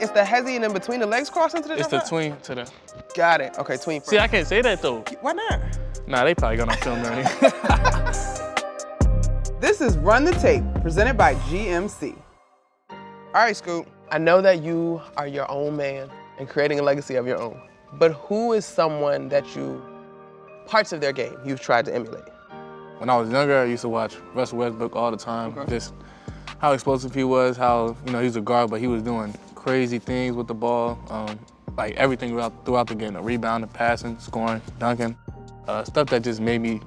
It's the hezzy and in between the legs crossing to the jump It's the shot? tween to the. Got it. Okay, tween first. See, I can't say that though. Why not? Nah, they probably gonna film that. This is Run the Tape, presented by GMC. All right, Scoot. I know that you are your own man and creating a legacy of your own, but who is someone that parts of their game you've tried to emulate? When I was younger, I used to watch Russell Westbrook all the time. Okay. Just how explosive he was, how, he was a guard, but he was doing crazy things with the ball. Like everything throughout the game, the rebounding, passing, scoring, dunking. Stuff that just made me,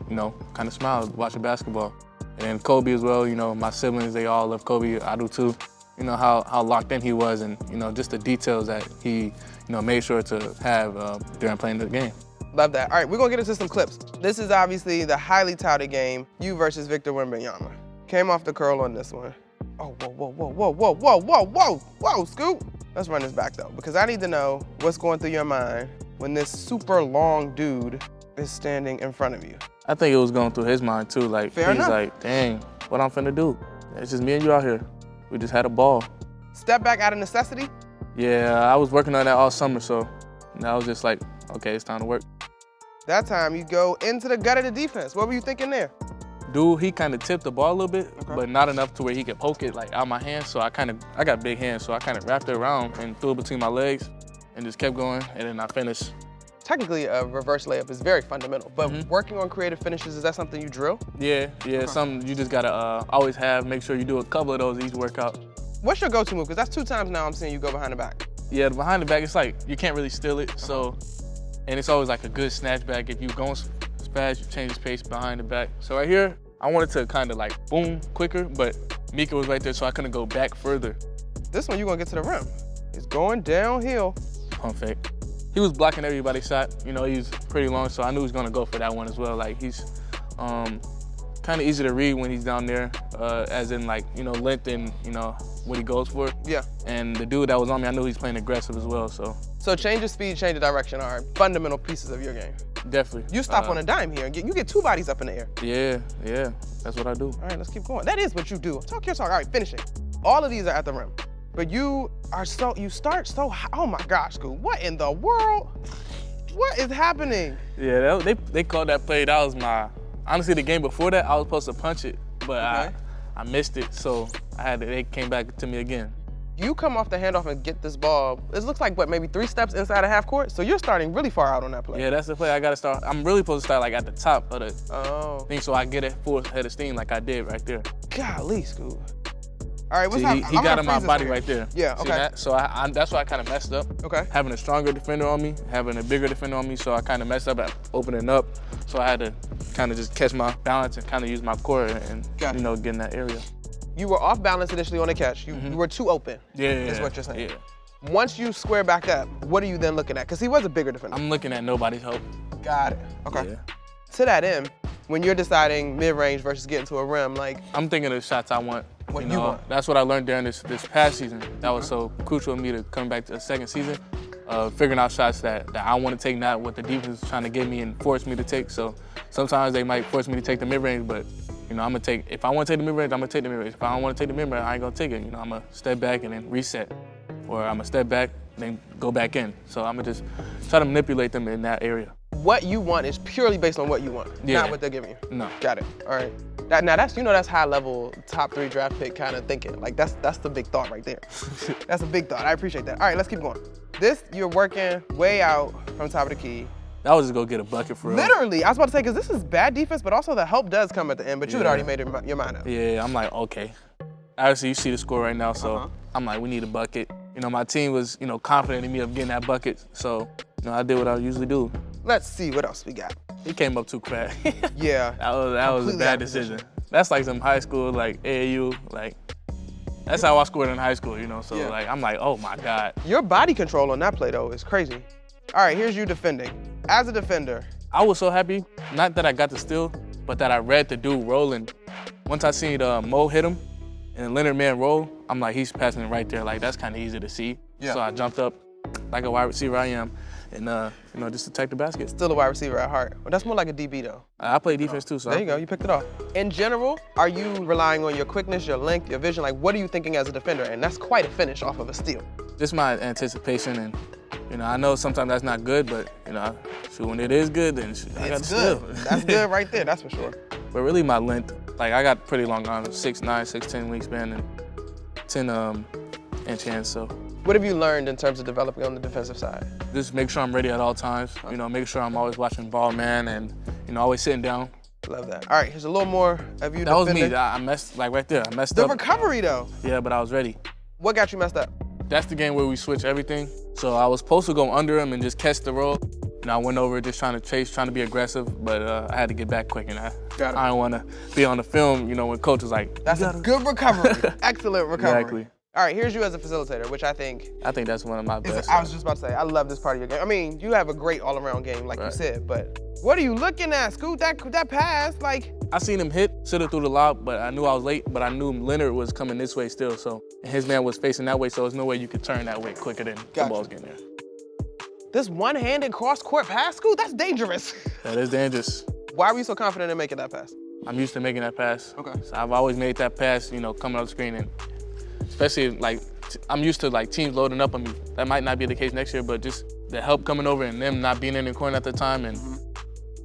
kind of smile watching basketball. And then Kobe as well, my siblings, they all love Kobe, I do too. How locked in he was and, just the details that he, made sure to have during playing the game. Love that. All right, we're gonna get into some clips. This is obviously the highly touted game, you versus Victor Wembanyama. Came off the curl on this one. Oh, whoa, Scoot. Let's run this back though, because I need to know what's going through your mind when this super long dude is standing in front of you. I think it was going through his mind too. Like, Fair enough. Like, dang, what I'm finna do? It's just me and you out here. We just had a ball. Step back out of necessity? Yeah, I was working on that all summer, so I was just like, okay, it's time to work. That time you go into the gut of the defense. What were you thinking there? Dude, he kind of tipped the ball a little bit, Okay. but not enough to where he could poke it like out my hand. So I got big hands, so I kind of wrapped it around and threw it between my legs and just kept going, and then I finished. Technically, a reverse layup is very fundamental, but working on creative finishes, is that something you drill? Yeah, something you just gotta always have. Make sure you do a couple of those each workout. What's your go-to move? Because that's 2 times now I'm seeing you go behind the back. Yeah, the behind the back, it's like you can't really steal it, so, and it's always like a good snatch back. If you go fast, you change the pace behind the back. So right here, I wanted to kind of like boom quicker, but Mika was right there, so I couldn't go back further. This one, you're gonna get to the rim. It's going downhill. Pump fake. He was blocking everybody's shot. He's pretty long, so I knew he was gonna go for that one as well. Like he's kind of easy to read when he's down there, as in like, length and, what he goes for. Yeah. And the dude that was on me, I knew he's playing aggressive as well, so. So change of speed, change of direction are fundamental pieces of your game. Definitely. You stop on a dime here and you get 2 bodies up in the air. Yeah, that's what I do. All right, let's keep going. That is what you do. Talk your talk. All right, finishing. All of these are at the rim. But you start so high. Oh my gosh, Scoot, what in the world? What is happening? Yeah, they called that play. That was honestly, the game before that, I was supposed to punch it, but I missed it, so they came back to me again. You come off the handoff and get this ball. It looks like, what, maybe 3 steps inside of half court? So you're starting really far out on that play. Yeah, that's the play I gotta start. I'm really supposed to start like at the top of the thing, so I get it full head of steam like I did right there. Golly, Scoot. All right, what's See, he got in my body right there. Yeah, See okay. that? So that's why I kind of messed up. Okay. Having a stronger defender on me, having a bigger defender on me, so I kind of messed up at opening up. So I had to kind of just catch my balance and kind of use my core and get in that area. You were off balance initially on the catch. You were too open. Yeah. Is what you're saying. Yeah. Once you square back up, what are you then looking at? Because he was a bigger defender. I'm looking at nobody's help. Got it. Okay. Yeah. To that end, when you're deciding mid-range versus getting to a rim, like, I'm thinking of the shots I want. What you want. That's what I learned during this past season. That was so crucial to me to come back to the second season, figuring out shots that I want to take, not what the defense is trying to get me and force me to take. So sometimes they might force me to take the mid-range, but I'm gonna take, if I want to take the mid-range, I'm gonna take the mid-range. If I don't want to take the mid-range, I ain't gonna take it. I'm gonna step back and then reset. Or I'm gonna step back, then go back in. So I'm gonna just try to manipulate them in that area. what you want is purely based on what you want, not what they're giving you. No. Got it. All right. Now that's high level top 3 draft pick kind of thinking. Like that's the big thought right there. That's a big thought. I appreciate that. All right, let's keep going. You're working way out from top of the key. I was just gonna get a bucket for real. Literally, I was about to say, because this is bad defense, but also the help does come at the end, but you had already made your mind up. Yeah, I'm like, okay. Obviously, you see the score right now, so I'm like, we need a bucket. My team was, confident in me of getting that bucket, so, I did what I usually do. Let's see what else we got. He came up too fast. Yeah. That was a bad decision. That's like some high school, like AAU, like, that's how I scored in high school, so like, I'm like, oh my God. Your body control on that play though is crazy. All right, here's you defending. As a defender. I was so happy, not that I got the steal, but that I read the dude rolling. Once I seen Mo hit him and Leonard man roll, I'm like, he's passing it right there. Like, that's kind of easy to see. Yeah. So I jumped up like a wide receiver I am and just attack the basket. Still a wide receiver at heart. Well, that's more like a DB though. I play defense too, so. There you go, you picked it off. In general, are you relying on your quickness, your length, your vision? Like, what are you thinking as a defender? And that's quite a finish off of a steal. Just my anticipation, and I know sometimes that's not good, but when it is good, then I got to steal. That's good right there, that's for sure. But really my length, like I got pretty long arms, 6'9", 6'10" wingspan, and 10-inch hands, so. What have you learned in terms of developing on the defensive side? Just make sure I'm ready at all times, make sure I'm always watching ball man and, always sitting down. Love that. All right, here's a little more of you That was defending. me, I messed, like right there, I messed The up. recovery though. Yeah, but I was ready. What got you messed up? That's the game where we switch everything. So I was supposed to go under him and just catch the roll. And I went over just trying to chase, trying to be aggressive, but I had to get back quick, and I didn't want to be on the film, when coach was like, that's a good recovery. Excellent recovery. Exactly. All right, here's you as a facilitator, which I think that's one of my best. I was just about to say, I love this part of your game. I mean, you have a great all-around game, like you said, but what are you looking at, Scoot? That pass, like. I seen him hit, shoulda threw the lob, but I knew I was late, but I knew Leonard was coming this way still, so his man was facing that way, so there's no way you could turn that way quicker than the ball's getting there. This one-handed cross-court pass, Scoot, that's dangerous. That is dangerous. Why were you so confident in making that pass? I'm used to making that pass. Okay. So I've always made that pass, coming off the screen, and especially I'm used to teams loading up on me. That might not be the case next year, but just the help coming over and them not being in the corner at the time, and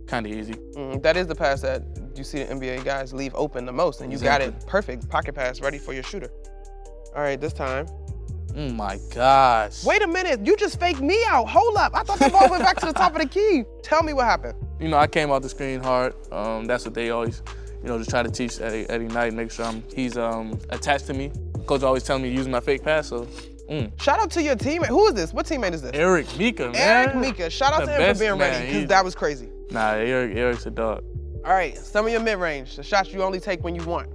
kind of easy. That is the pass that you see the NBA guys leave open the most, and you got it perfect, pocket pass, ready for your shooter. All right, this time. Oh my gosh. Wait a minute, you just faked me out. Hold up, I thought the ball went back to the top of the key. Tell me what happened. I came off the screen hard. That's what they always, just try to teach Eddie Knight, make sure he's attached to me. Coach always telling me to use my fake pass, so. Shout out to your teammate. Who is this? What teammate is this? Eric Mika, man. Eric Mika. Shout out to him for being ready, because that was crazy. Nah, Eric's a dog. All right, some of your mid-range, the shots you only take when you want.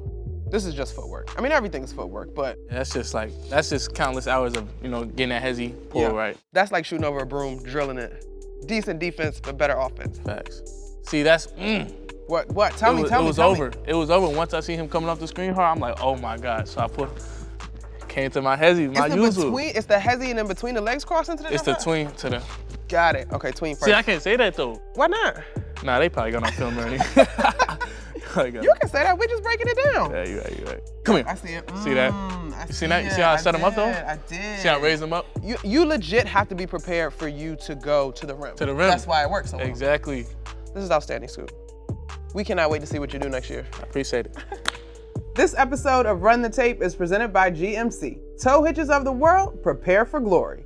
This is just footwork. I mean, everything's footwork, but. That's just countless hours of, getting that hezzy pull right. That's like shooting over a broom, drilling it. Decent defense, but better offense. Facts. See, that's, What? Tell me. It was over. It was over. Once I see him coming off the screen hard, I'm like, oh my God. So I came to my hezzy, my usual. It's the hezzy and then between the legs crossing to the It's the tween to the. Got it. Okay, tween first. See, I can't say that though. Why not? Nah, they probably got on film already. You can say that. We're just breaking it down. Yeah, you're right. Come here. I see it. See that? You see that? You see how I set him up though? I did. See how I raised him up? You legit have to be prepared for you to go to the rim. To the rim. That's why it works so well. Exactly. This is outstanding, Scoot. We cannot wait to see what you do next year. I appreciate it. This episode of Run the Tape is presented by GMC. Toe hitches of the world, prepare for glory.